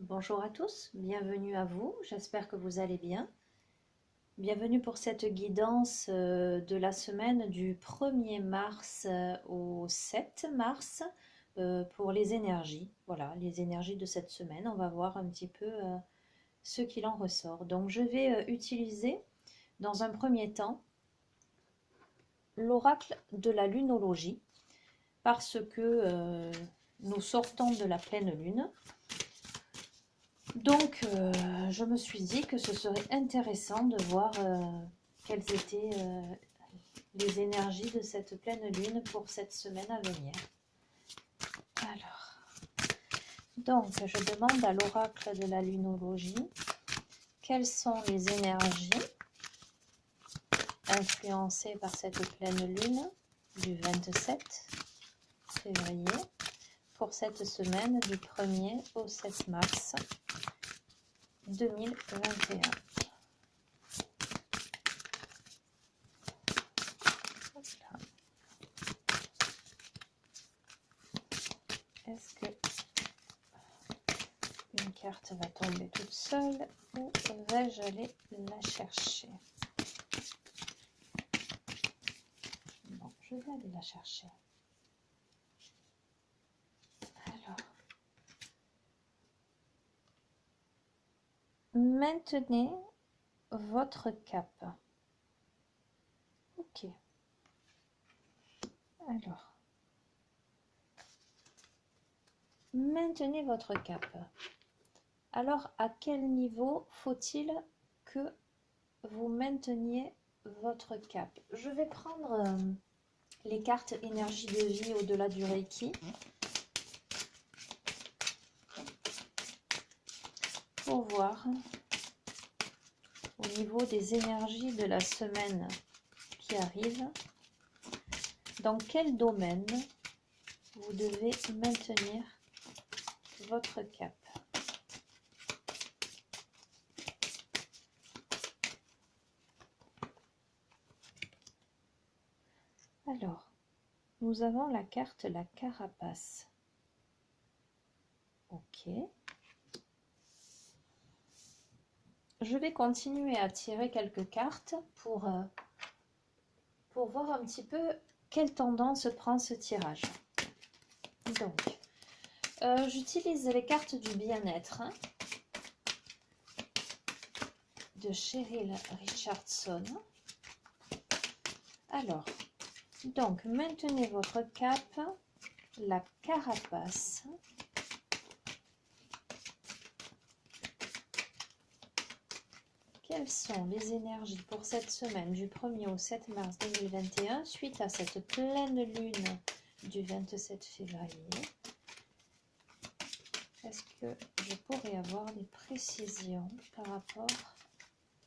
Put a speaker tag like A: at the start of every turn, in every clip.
A: Bonjour à tous, bienvenue à vous, j'espère que vous allez bien. Bienvenue pour cette guidance de la semaine du 1er mars au 7 mars pour les énergies. Voilà, les énergies de cette semaine, on va voir un petit peu ce qu'il en ressort. Donc je vais utiliser dans un premier temps l'oracle de la lunologie parce que nous sortons de la pleine lune. Donc, je me suis dit que ce serait intéressant de voir quelles étaient les énergies de cette pleine lune pour cette semaine à venir. Alors, donc, je demande à l'oracle de la lunologie quelles sont les énergies influencées par cette pleine lune du 27 février pour cette semaine du 1er au 7 mars 2021. Est-ce que une carte va tomber toute seule ou vais-je aller la chercher? Bon, je vais aller la chercher. Alors, maintenez votre cap. Ok. Alors, maintenez votre cap. Alors, à quel niveau faut-il que vous mainteniez votre cap? Je vais prendre les cartes énergie de vie au-delà du Reiki pour voir au niveau des énergies de la semaine qui arrive, dans quel domaine vous devez maintenir votre cap. Alors, nous avons la carte la carapace. Ok. Je vais continuer à tirer quelques cartes pour voir un petit peu quelle tendance prend ce tirage. Donc, j'utilise les cartes du bien-être de Cheryl Richardson. Alors, donc, maintenez votre cap, la carapace. Quelles sont les énergies pour cette semaine du 1er au 7 mars 2021 suite à cette pleine lune du 27 février? Est-ce que je pourrais avoir des précisions par rapport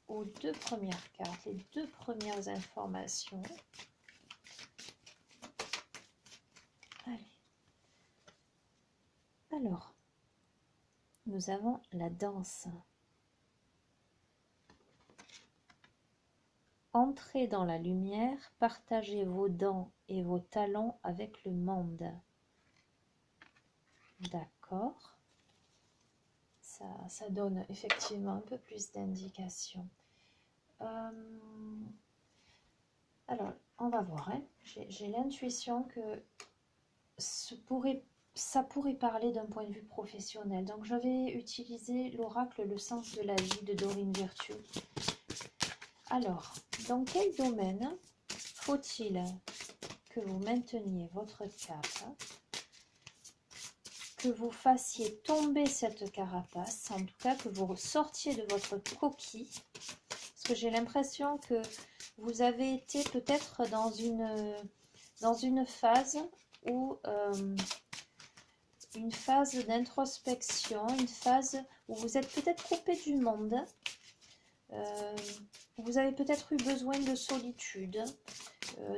A: aux deux premières cartes, les deux premières informations? Allez. Alors, nous avons la danse. Entrez dans la lumière, partagez vos dons et vos talents avec le monde. D'accord. Ça donne effectivement un peu plus d'indications. Alors, on va voir. Hein. J'ai l'intuition que ça pourrait parler d'un point de vue professionnel. Donc, je vais utiliser l'oracle Le Sens de la Vie de Dorine Virtue. Alors, dans quel domaine faut-il que vous mainteniez votre cap, que vous fassiez tomber cette carapace, en tout cas que vous sortiez de votre coquille, parce que j'ai l'impression que vous avez été peut-être dans une phase où une phase d'introspection, une phase où vous êtes peut-être coupé du monde, vous avez peut-être eu besoin de solitude,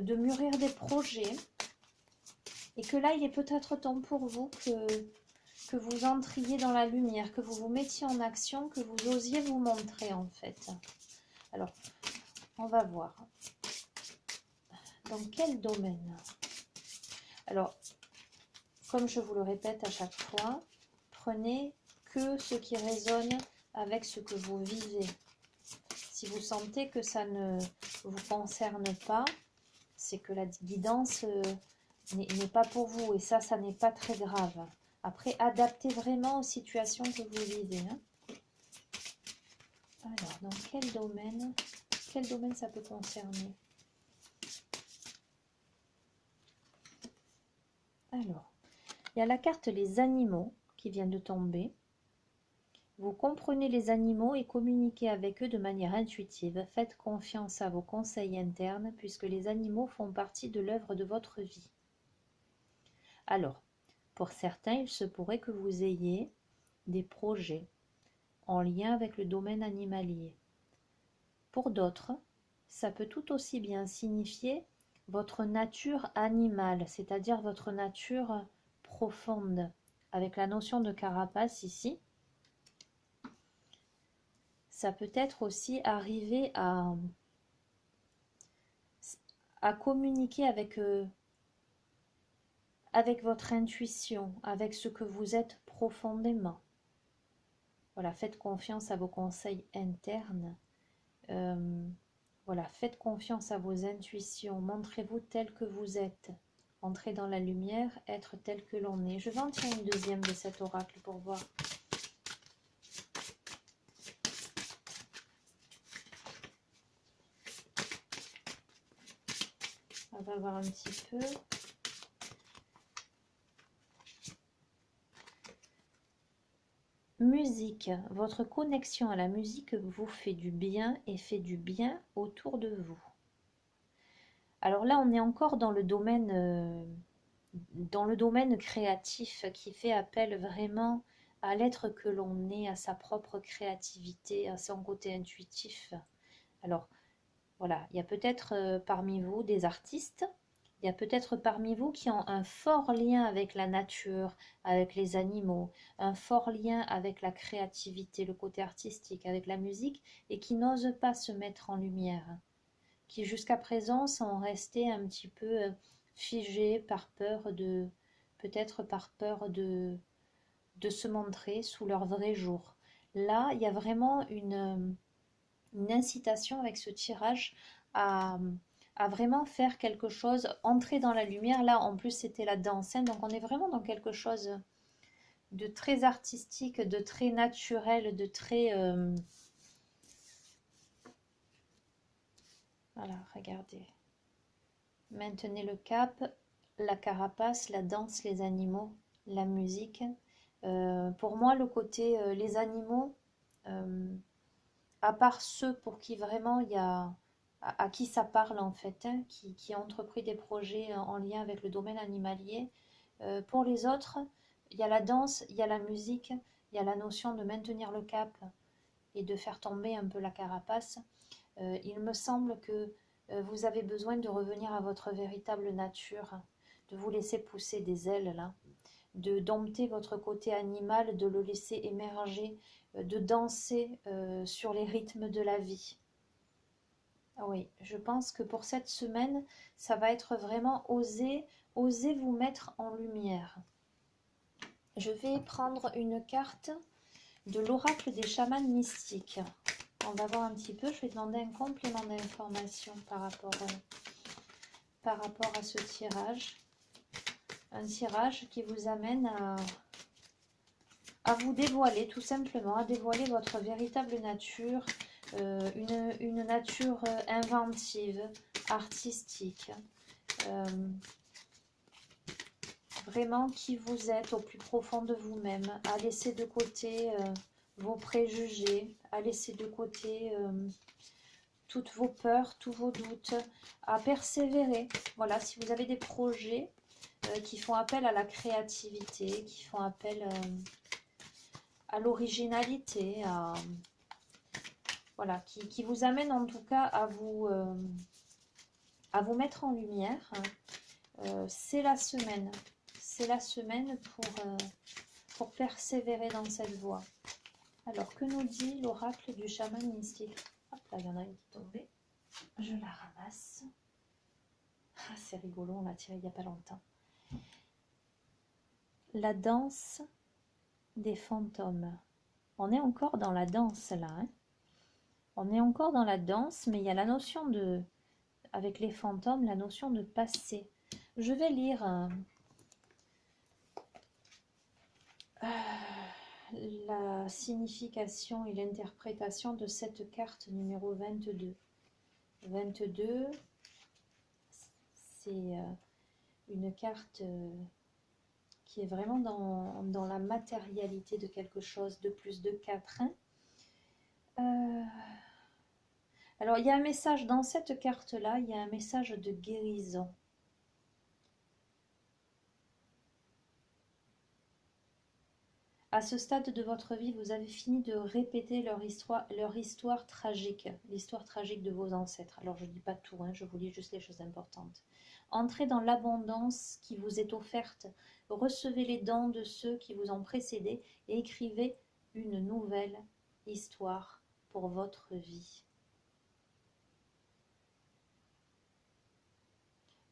A: de mûrir des projets, et que là il est peut-être temps pour vous que vous entriez dans la lumière, que vous vous mettiez en action, que vous osiez vous montrer en fait. Alors, on va voir. Dans quel domaine? Alors, comme je vous le répète à chaque fois, prenez que ce qui résonne avec ce que vous vivez. Si vous sentez que ça ne vous concerne pas, c'est que la guidance n'est pas pour vous. Et ça n'est pas très grave. Après, adaptez vraiment aux situations que vous vivez. Hein. Alors, dans quel domaine ça peut concerner? Alors, il y a la carte les animaux qui vient de tomber. Vous comprenez les animaux et communiquez avec eux de manière intuitive. Faites confiance à vos conseils internes puisque les animaux font partie de l'œuvre de votre vie. Alors, pour certains, il se pourrait que vous ayez des projets en lien avec le domaine animalier. Pour d'autres, ça peut tout aussi bien signifier votre nature animale, c'est-à-dire votre nature profonde, avec la notion de carapace ici. Ça peut être aussi arriver à communiquer avec votre intuition, avec ce que vous êtes profondément. Voilà, faites confiance à vos conseils internes. Voilà, faites confiance à vos intuitions. Montrez-vous tel que vous êtes. Entrez dans la lumière, être tel que l'on est. Je vais en tirer une deuxième de cet oracle pour voir. On va voir un petit peu. Musique. Votre connexion à la musique vous fait du bien et fait du bien autour de vous. Alors là, on est encore dans le domaine créatif qui fait appel vraiment à l'être que l'on est, à sa propre créativité, à son côté intuitif. Alors, voilà, il y a peut-être parmi vous des artistes, il y a peut-être parmi vous qui ont un fort lien avec la nature, avec les animaux, un fort lien avec la créativité, le côté artistique, avec la musique, et qui n'osent pas se mettre en lumière, qui jusqu'à présent sont restés un petit peu figés par peur de, peut-être par peur de se montrer sous leur vrai jour. Là, il y a vraiment une incitation avec ce tirage à vraiment faire quelque chose, entrer dans la lumière. Là, en plus, c'était la danse, hein, donc on est vraiment dans quelque chose de très artistique, de très naturel, de très... Voilà, regardez. Maintenez le cap, la carapace, la danse, les animaux, la musique. Pour moi, le côté les animaux, à part ceux pour qui vraiment il y a à qui ça parle en fait, hein, qui ont entrepris des projets en lien avec le domaine animalier. Pour les autres, il y a la danse, il y a la musique, il y a la notion de maintenir le cap et de faire tomber un peu la carapace. Il me semble que vous avez besoin de revenir à votre véritable nature, de vous laisser pousser des ailes là, de dompter votre côté animal, de le laisser émerger, de danser sur les rythmes de la vie. Oui, je pense que pour cette semaine, ça va être vraiment oser vous mettre en lumière. Je vais prendre une carte de l'oracle des chamans mystiques. On va voir un petit peu, je vais demander un complément d'information par rapport à ce tirage. Un tirage qui vous amène à vous dévoiler, tout simplement, à dévoiler votre véritable nature, une nature inventive, artistique, vraiment qui vous êtes au plus profond de vous-même, à laisser de côté vos préjugés, à laisser de côté toutes vos peurs, tous vos doutes, à persévérer. Voilà, si vous avez des projets qui font appel à la créativité, qui font appel à l'originalité, voilà, qui vous amène en tout cas à vous mettre en lumière, c'est la semaine. C'est la semaine pour persévérer dans cette voie. Alors, que nous dit l'oracle du chaman mystique? Hop là, il y en a une qui est tombée. Je la ramasse. Ah, c'est rigolo, on l'a tirée il n'y a pas longtemps. La danse des fantômes. On est encore dans la danse là, hein. On est encore dans la danse, mais il y a la notion de, avec les fantômes, la notion de passé. Je vais lire la signification et l'interprétation de cette carte numéro 22. 22, c'est une carte qui est vraiment dans la matérialité de quelque chose, de plus de 4. Alors, il y a un message dans cette carte-là, il y a un message de guérison. À ce stade de votre vie, vous avez fini de répéter leur histoire tragique, l'histoire tragique de vos ancêtres. Alors, je ne dis pas tout, hein, je vous lis juste les choses importantes. Entrez dans l'abondance qui vous est offerte, recevez les dons de ceux qui vous ont précédés et écrivez une nouvelle histoire pour votre vie.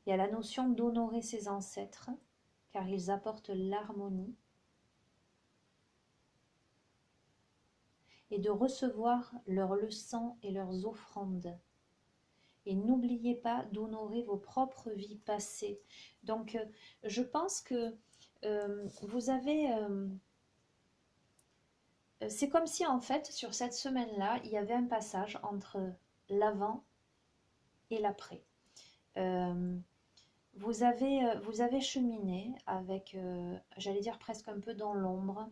A: Il y a la notion d'honorer ses ancêtres, car ils apportent l'harmonie, et de recevoir leurs leçons et leurs offrandes. Et n'oubliez pas d'honorer vos propres vies passées. Donc, je pense que vous avez... c'est comme si, en fait, sur cette semaine-là, il y avait un passage entre l'avant et l'après. Vous avez cheminé avec, j'allais dire presque un peu dans l'ombre.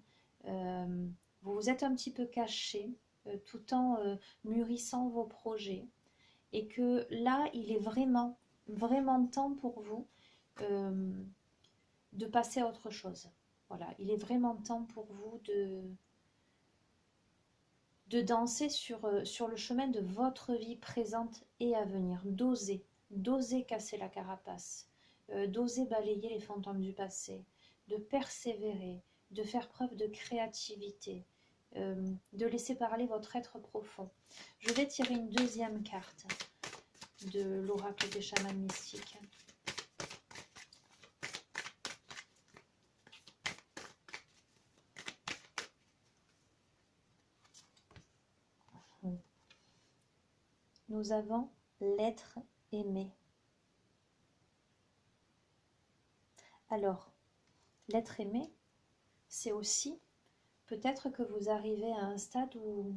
A: Vous vous êtes un petit peu caché tout en mûrissant vos projets. Et que là, il est vraiment, vraiment temps pour vous de passer à autre chose. Voilà, il est vraiment temps pour vous de danser sur le chemin de votre vie présente et à venir. D'oser casser la carapace, d'oser balayer les fantômes du passé, de persévérer, de faire preuve de créativité, de laisser parler votre être profond. Je vais tirer une deuxième carte de l'oracle des chamans mystiques. Nous avons l'être aimé. Alors, l'être aimé, c'est aussi peut-être que vous arrivez à un stade où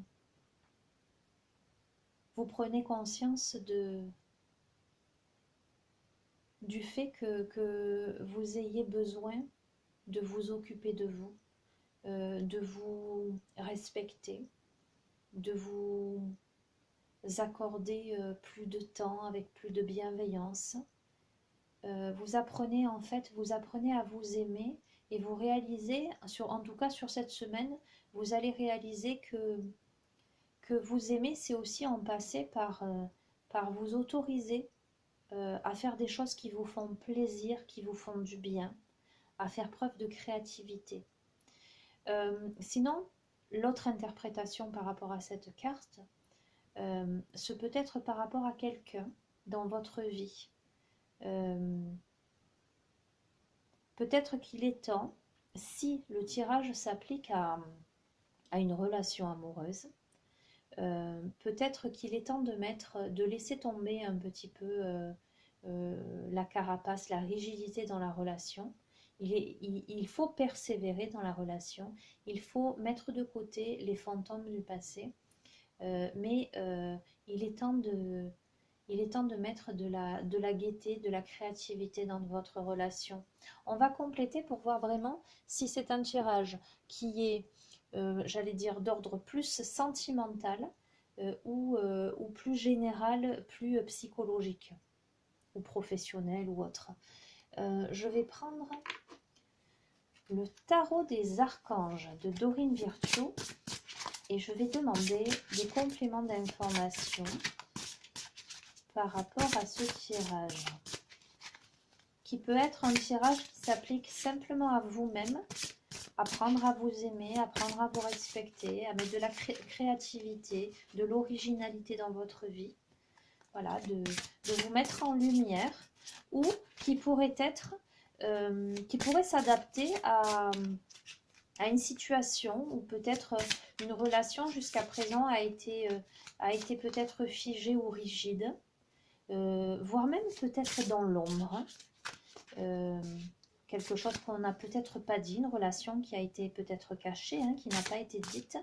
A: vous prenez conscience du fait que vous ayez besoin de vous occuper de vous, de vous respecter, de vous accorder plus de temps avec plus de bienveillance. Vous apprenez à vous aimer et vous réalisez, en tout cas sur cette semaine, vous allez réaliser que vous aimer, c'est aussi en passer par vous autoriser à faire des choses qui vous font plaisir, qui vous font du bien, à faire preuve de créativité. Sinon, l'autre interprétation par rapport à cette carte, ce peut être par rapport à quelqu'un dans votre vie. Peut-être qu'il est temps, si le tirage s'applique à une relation amoureuse, peut-être qu'il est temps de laisser tomber un petit peu la carapace, la rigidité dans la relation. Il faut persévérer dans la relation, il faut mettre de côté les fantômes du passé, mais il est temps de mettre de la gaieté, de la créativité dans votre relation. On va compléter pour voir vraiment si c'est un tirage qui est, j'allais dire, d'ordre plus sentimental ou plus général, plus psychologique ou professionnel ou autre. Je vais prendre le tarot des archanges de Dorine Virtue et je vais demander des compléments d'information par rapport à ce tirage, qui peut être un tirage qui s'applique simplement à vous-même, apprendre à vous aimer, apprendre à vous respecter, à mettre de la créativité, de l'originalité dans votre vie, voilà, de vous mettre en lumière, ou qui pourrait être, qui pourrait s'adapter à une situation où peut-être une relation jusqu'à présent a été peut-être figée ou rigide, voire même peut-être dans l'ombre. Hein. Quelque chose qu'on n'a peut-être pas dit, une relation qui a été peut-être cachée, hein, qui n'a pas été dite,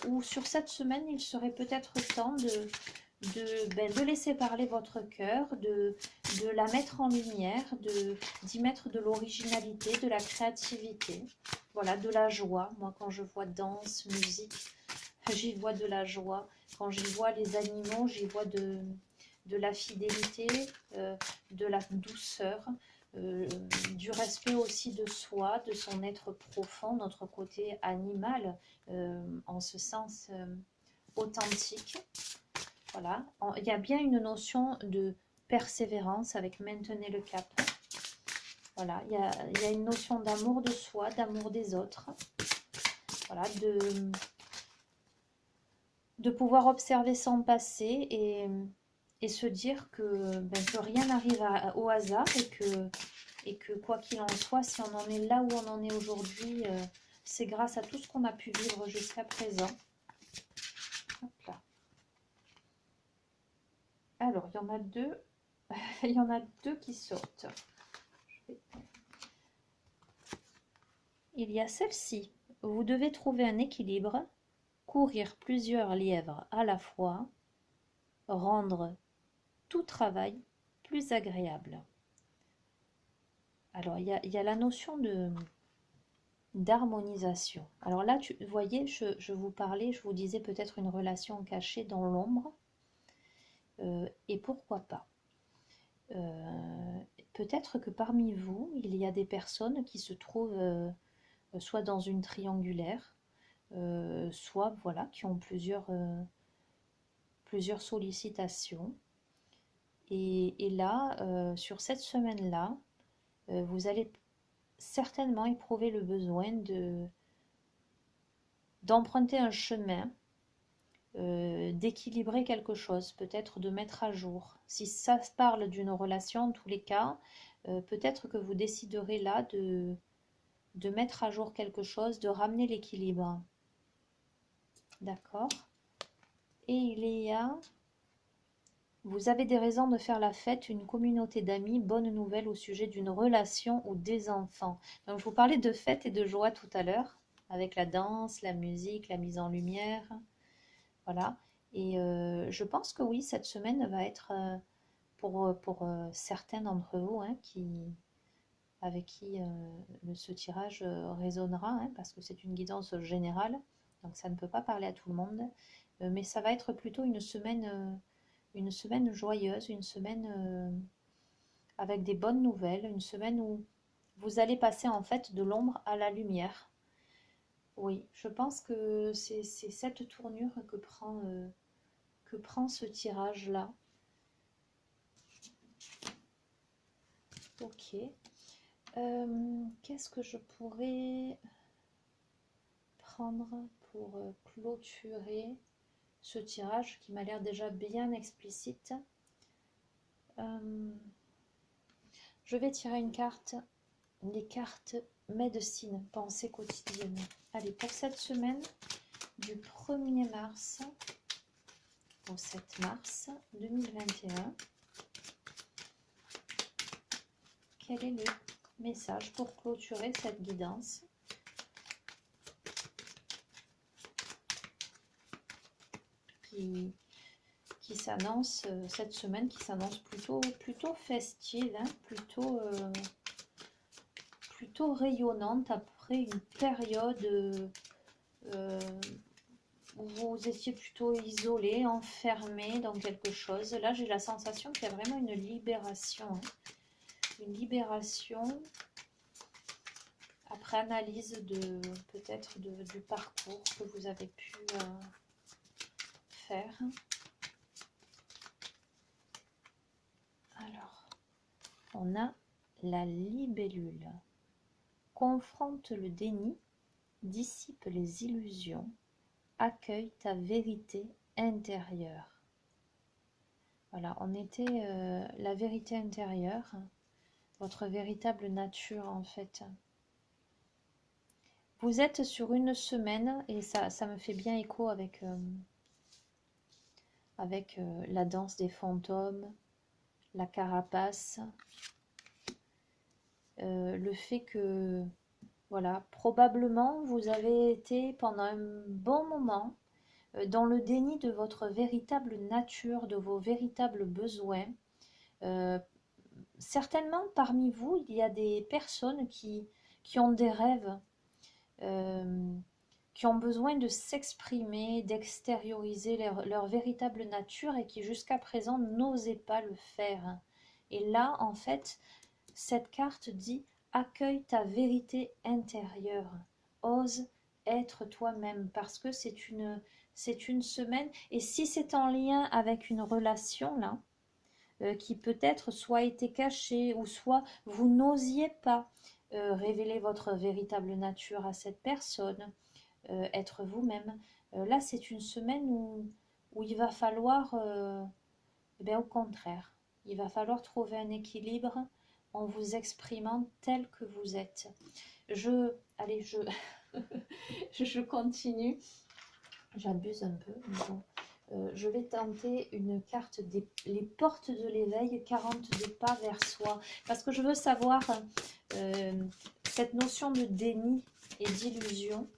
A: ou sur cette semaine, il serait peut-être temps de laisser parler votre cœur, de la mettre en lumière, d'y mettre de l'originalité, de la créativité, voilà, de la joie. Moi, quand je vois danse, musique, j'y vois de la joie. Quand j'y vois les animaux, j'y vois de la fidélité, de la douceur, du respect aussi de soi, de son être profond, notre côté animal, en ce sens authentique. Voilà, il y a bien une notion de persévérance avec maintenez le cap. Voilà, il y a une notion d'amour de soi, d'amour des autres. Voilà, de pouvoir observer son passé et se dire que rien n'arrive au hasard et que quoi qu'il en soit, si on en est là où on en est aujourd'hui, c'est grâce à tout ce qu'on a pu vivre jusqu'à présent. Hop là. Alors, il y en a deux. Il y en a deux qui sortent. Il y a celle-ci. Vous devez trouver un équilibre, courir plusieurs lièvres à la fois, rendre tout travail plus agréable. Alors, il y a la notion d'harmonisation. Alors là, vous voyez, je vous parlais, je vous disais peut-être une relation cachée dans l'ombre. Et pourquoi pas peut-être que parmi vous, il y a des personnes qui se trouvent soit dans une triangulaire, soit voilà, qui ont plusieurs sollicitations. Et là, sur cette semaine-là, vous allez certainement éprouver le besoin d'emprunter un chemin, d'équilibrer quelque chose, peut-être de mettre à jour. Si ça parle d'une relation, en tous les cas, peut-être que vous déciderez là de mettre à jour quelque chose, de ramener l'équilibre. D'accord. Et il y a... Vous avez des raisons de faire la fête, une communauté d'amis, bonne nouvelle au sujet d'une relation ou des enfants. Donc je vous parlais de fête et de joie tout à l'heure, avec la danse, la musique, la mise en lumière. Voilà. Et je pense que oui, cette semaine va être pour certains d'entre vous hein, avec qui ce tirage résonnera, hein, parce que c'est une guidance générale, donc ça ne peut pas parler à tout le monde, mais ça va être plutôt une semaine joyeuse, une semaine avec des bonnes nouvelles, une semaine où vous allez passer en fait de l'ombre à la lumière. Oui, je pense que c'est cette tournure que prend ce tirage-là. Ok. Qu'est-ce que je pourrais prendre pour clôturer ce tirage qui m'a l'air déjà bien explicite? Je vais tirer une carte, les cartes médecine, pensée quotidienne. Allez, pour cette semaine du 1er mars au 7 mars 2021, quel est le message pour clôturer cette guidance? Qui s'annonce cette semaine, qui s'annonce plutôt festive, hein, plutôt rayonnante après une période où vous étiez plutôt isolé, enfermé dans quelque chose. Là, j'ai la sensation qu'il y a vraiment une libération. Hein. Une libération après analyse peut-être du parcours que vous avez pu faire. Alors, on a la libellule. Confronte le déni, dissipe les illusions, accueille ta vérité intérieure. Voilà, on était la vérité intérieure, votre véritable nature en fait. Vous êtes sur une semaine, et ça me fait bien écho avec la danse des fantômes, la carapace, le fait que, voilà, probablement vous avez été pendant un bon moment dans le déni de votre véritable nature, de vos véritables besoins. Euh, Certainement parmi vous, il y a des personnes qui ont des rêves, euh, qui ont besoin de s'exprimer, d'extérioriser leur véritable nature et qui jusqu'à présent n'osaient pas le faire. Et là, en fait, cette carte dit accueille ta vérité intérieure, ose être toi-même parce que c'est une semaine. Et si c'est en lien avec une relation là, qui peut-être soit été cachée ou soit vous n'osiez pas révéler votre véritable nature à cette personne, être vous-même. Là, c'est une semaine où il va falloir, eh bien, au contraire, il va falloir trouver un équilibre en vous exprimant tel que vous êtes. Allez, je continue. J'abuse un peu, mais bon. Je vais tenter une carte les portes de l'éveil, 42 pas vers soi. Parce que je veux savoir cette notion de déni et d'illusion.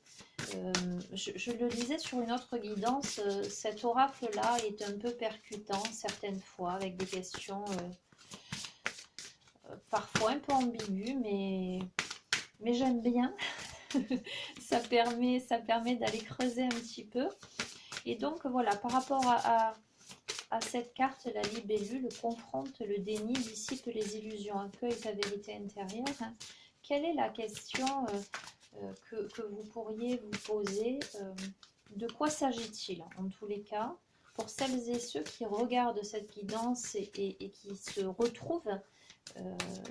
A: Je le disais sur une autre guidance, cet oracle-là est un peu percutant certaines fois, avec des questions parfois un peu ambiguës, mais j'aime bien. ça permet d'aller creuser un petit peu. Et donc voilà, par rapport à cette carte, la libellule confronte le déni, dissipe les illusions, accueille ta vérité intérieure. Quelle est la question que vous pourriez vous poser? De quoi s'agit-il en tous les cas pour celles et ceux qui regardent cette guidance et qui se retrouvent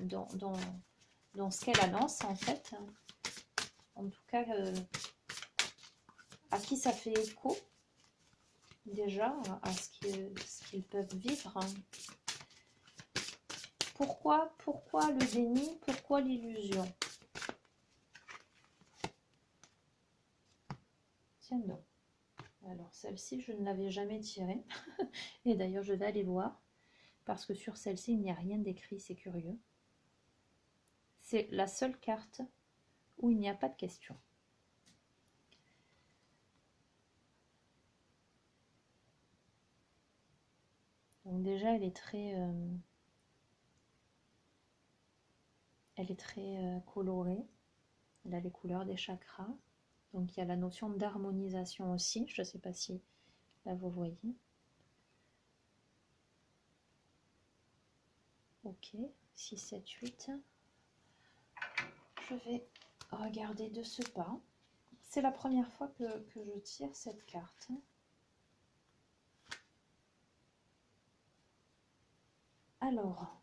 A: dans ce qu'elle annonce en fait? En tout cas, à qui ça fait écho déjà, à ce qu'ils peuvent vivre. Pourquoi le déni? Pourquoi l'illusion? Tiens donc. Alors celle-ci, je ne l'avais jamais tirée. Et d'ailleurs, je vais aller voir. Parce que sur celle-ci, il n'y a rien d'écrit, c'est curieux. C'est la seule carte où il n'y a pas de question. Donc déjà, elle est très colorée. Elle a les couleurs des chakras. Donc il y a la notion d'harmonisation aussi. Je ne sais pas si là vous voyez. Ok, 6, 7, 8. Je vais regarder de ce pas. C'est la première fois que je tire cette carte. Alors,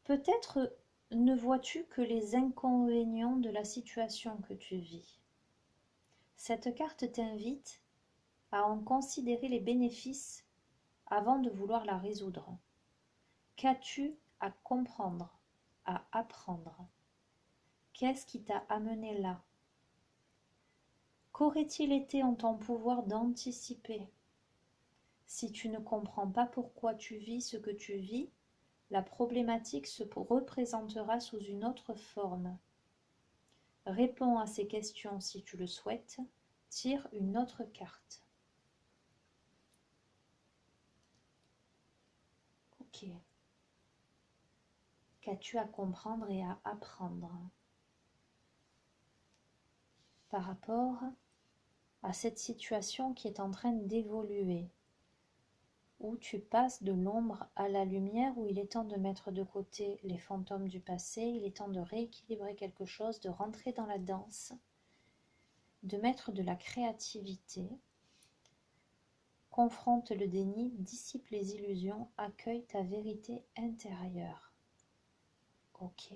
A: peut-être ne vois-tu que les inconvénients de la situation que tu vis. Cette carte t'invite à en considérer les bénéfices avant de vouloir la résoudre. Qu'as-tu à comprendre, à apprendre? Qu'est-ce qui t'a amené là? Qu'aurait-il été en ton pouvoir d'anticiper? Si tu ne comprends pas pourquoi tu vis ce que tu vis, la problématique se représentera sous une autre forme. Réponds à ces questions si tu le souhaites. Tire une autre carte. Ok. Qu'as-tu à comprendre et à apprendre par rapport à cette situation qui est en train d'évoluer, où tu passes de l'ombre à la lumière, où il est temps de mettre de côté les fantômes du passé, il est temps de rééquilibrer quelque chose, de rentrer dans la danse, de mettre de la créativité, confronte le déni, dissipe les illusions, accueille ta vérité intérieure. Ok.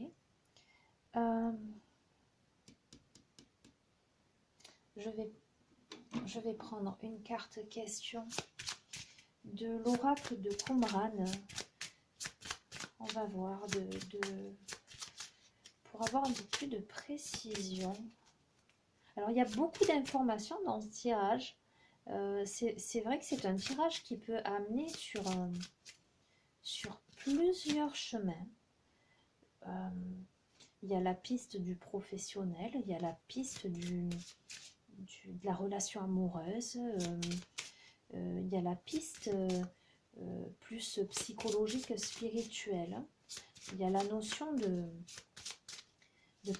A: Je vais prendre une carte question de l'oracle de Qumran. On va voir pour avoir un peu plus de précision. Alors, il y a beaucoup d'informations dans ce tirage. C'est vrai que c'est un tirage qui peut amener sur plusieurs chemins. Il y a la piste du professionnel, il y a la piste de la relation amoureuse, il y a la piste plus psychologique, spirituelle. Il y a la notion de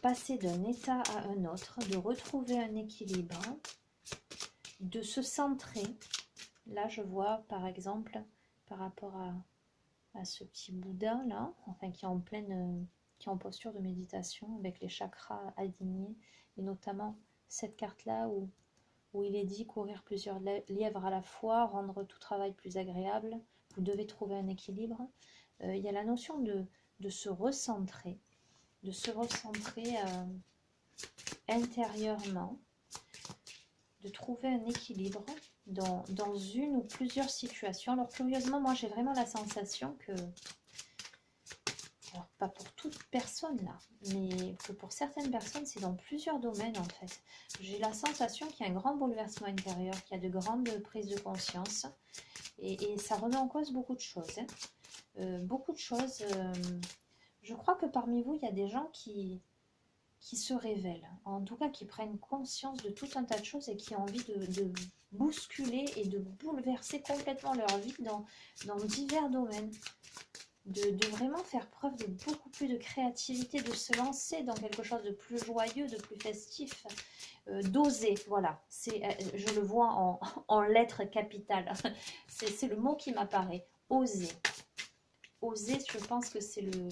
A: passer d'un état à un autre, de retrouver un équilibre, de se centrer. Là, je vois par exemple, par rapport à ce petit Bouddha là, enfin qui est qui est en posture de méditation avec les chakras alignés, et notamment cette carte là où il est dit courir plusieurs lièvres à la fois, rendre tout travail plus agréable, vous devez trouver un équilibre. Il y a la notion de se recentrer, intérieurement, de trouver un équilibre dans une ou plusieurs situations. Alors curieusement, moi j'ai vraiment la sensation que, alors pas pour toute personne là, mais que pour certaines personnes c'est dans plusieurs domaines en fait. J'ai la sensation qu'il y a un grand bouleversement intérieur, qu'il y a de grandes prises de conscience, et ça remet en cause beaucoup de choses. Beaucoup de choses. Je crois que parmi vous, il y a des gens qui se révèlent, en tout cas qui prennent conscience de tout un tas de choses et qui ont envie de bousculer et de bouleverser complètement leur vie dans divers domaines, de vraiment faire preuve de beaucoup plus de créativité, de se lancer dans quelque chose de plus joyeux, de plus festif, d'oser, voilà, je le vois en lettres capitales, c'est le mot qui m'apparaît, oser. Oser, je pense que c'est le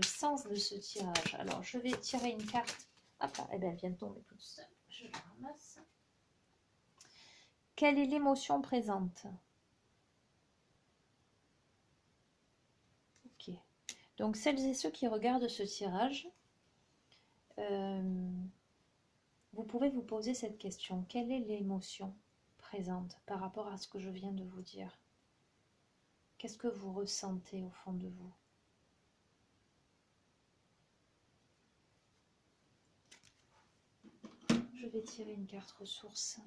A: sens de ce tirage. Alors, je vais tirer une carte. Hop là, eh bien, elle vient de tomber toute seule. Je la ramasse. Quelle est l'émotion présente? Ok. Donc, celles et ceux qui regardent ce tirage, vous pouvez vous poser cette question. Quelle est l'émotion présente par rapport à ce que je viens de vous dire? Qu'est-ce que vous ressentez au fond de vous? Je vais tirer une carte ressource.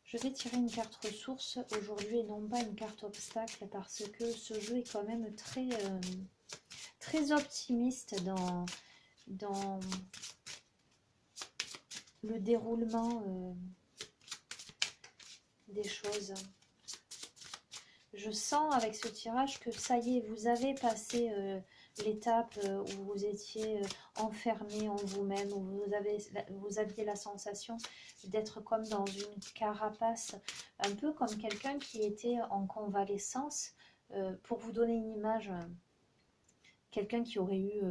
A: Je vais tirer une carte ressource aujourd'hui et non pas une carte obstacle, parce que ce jeu est quand même très optimiste dans le déroulement des choses. Je sens avec ce tirage que ça y est, vous avez passé l'étape où vous étiez enfermé en vous-même, où vous aviez la sensation d'être comme dans une carapace, un peu comme quelqu'un qui était en convalescence. Pour vous donner une image, quelqu'un qui aurait eu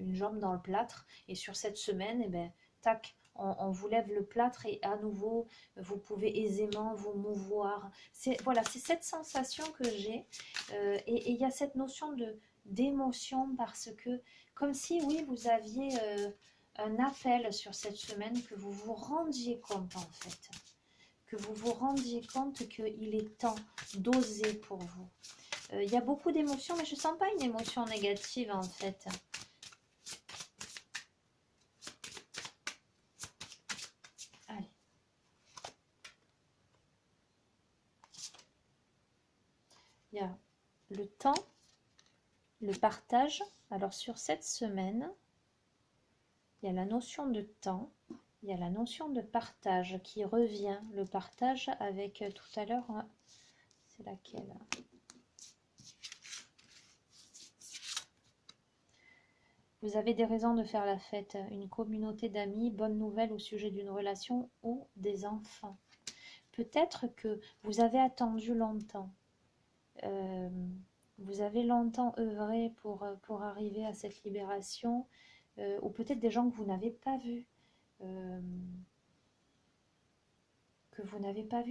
A: une jambe dans le plâtre, et sur cette semaine, eh ben, tac, on vous lève le plâtre et à nouveau, vous pouvez aisément vous mouvoir. Voilà, c'est cette sensation que j'ai. Et il y a cette notion d'émotion, parce que, comme si, oui, vous aviez un appel sur cette semaine, que vous vous rendiez compte, en fait. Que vous vous rendiez compte qu'il est temps d'oser pour vous. Il y a beaucoup d'émotions, mais je ne sens pas une émotion négative, en fait. Allez. Il y a le temps, le partage. Alors, sur cette semaine, il y a la notion de temps, il y a la notion de partage qui revient. Le partage avec tout à l'heure, c'est laquelle? Vous avez des raisons de faire la fête, une communauté d'amis, bonne nouvelle au sujet d'une relation ou des enfants. Peut-être que vous avez attendu longtemps. Vous avez longtemps œuvré pour arriver à cette libération, ou peut-être des gens que vous n'avez pas vus,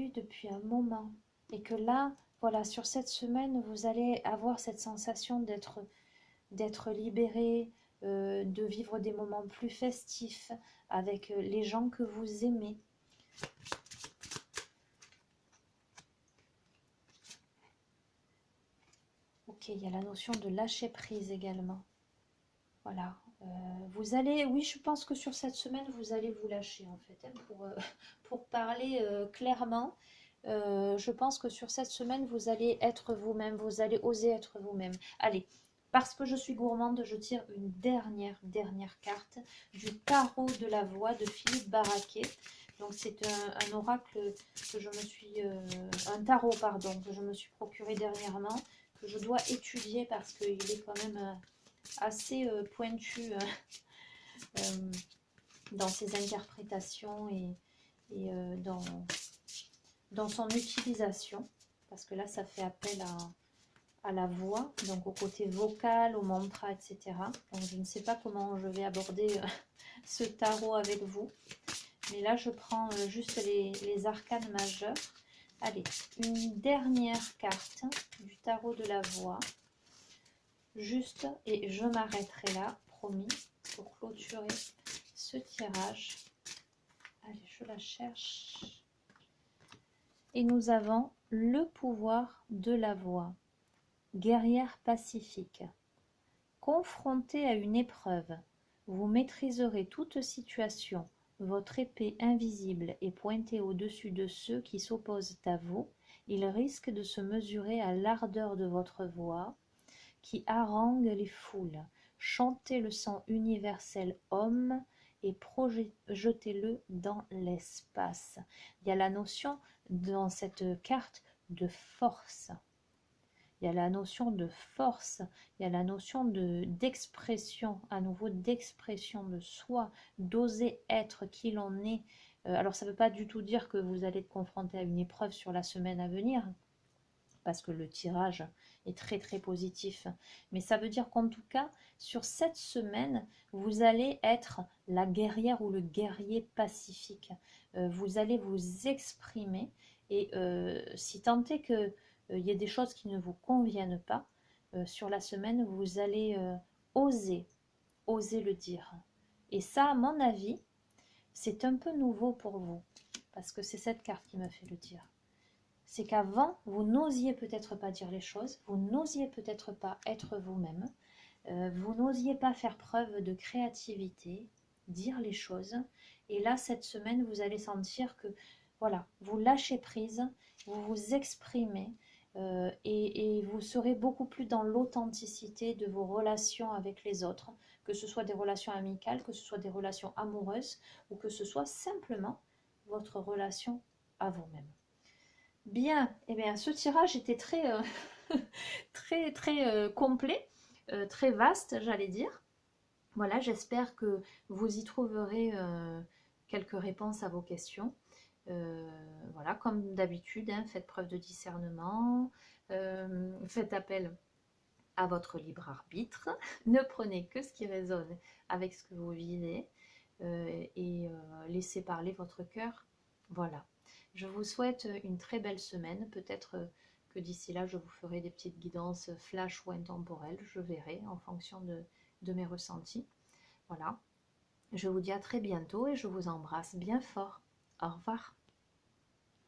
A: depuis un moment, et que là, voilà, sur cette semaine, vous allez avoir cette sensation d'être libéré, de vivre des moments plus festifs avec les gens que vous aimez. Ok, il y a la notion de lâcher prise également. Voilà, Vous allez, oui, je pense que sur cette semaine, vous allez vous lâcher en fait, hein, pour parler clairement. Je pense que sur cette semaine, vous allez être vous-même, vous allez oser être vous-même. Allez, parce que je suis gourmande, je tire une dernière carte du tarot de la voix de Philippe Barraquet. Donc c'est un oracle que je me suis, un tarot pardon, que je me suis procuré dernièrement, que je dois étudier parce qu'il est quand même assez pointu euh, dans ses interprétations et dans son utilisation, parce que là ça fait appel à la voix, donc au côté vocal, au mantra, etc. Donc je ne sais pas comment je vais aborder ce tarot avec vous, mais là je prends juste les arcanes majeurs. Allez, une dernière carte du tarot de la voix, juste, et je m'arrêterai là, promis, pour clôturer ce tirage. Allez, je la cherche. Et nous avons le pouvoir de la voix. Guerrière pacifique. Confronté à une épreuve, vous maîtriserez toute situation. Votre épée invisible est pointée au-dessus de ceux qui s'opposent à vous. Ils risquent de se mesurer à l'ardeur de votre voix, qui harangue les foules. Chantez le sang universel homme et projetez-le dans l'espace. Il y a la notion dans cette carte de force. Il y a la notion de force, il y a la notion d'expression, à nouveau d'expression de soi, d'oser être qui l'on est. Alors ça ne veut pas du tout dire que vous allez être confronté à une épreuve sur la semaine à venir, parce que le tirage est très positif. Mais ça veut dire qu'en tout cas, sur cette semaine, vous allez être la guerrière ou le guerrier pacifique. Vous allez vous exprimer et si tant est que il y a des choses qui ne vous conviennent pas, sur la semaine, vous allez oser le dire. Et ça, à mon avis, c'est un peu nouveau pour vous, parce que c'est cette carte qui me fait le dire. C'est qu'avant, vous n'osiez peut-être pas dire les choses, vous n'osiez peut-être pas être vous-même, vous n'osiez pas faire preuve de créativité, dire les choses. Et là, cette semaine, vous allez sentir que, voilà, vous lâchez prise, vous vous exprimez, et vous serez beaucoup plus dans l'authenticité de vos relations avec les autres, que ce soit des relations amicales, que ce soit des relations amoureuses, ou que ce soit simplement votre relation à vous-même. Bien, eh bien, ce tirage était très, très complet, très vaste, j'allais dire. Voilà, j'espère que vous y trouverez quelques réponses à vos questions. Voilà, comme d'habitude, hein, faites preuve de discernement, faites appel à votre libre arbitre, ne prenez que ce qui résonne avec ce que vous vivez et laissez parler votre cœur. Voilà. Je vous souhaite une très belle semaine. Peut-être que d'ici là, je vous ferai des petites guidances flash ou intemporelles. Je verrai en fonction de mes ressentis. Voilà. Je vous dis à très bientôt et je vous embrasse bien fort. Au revoir.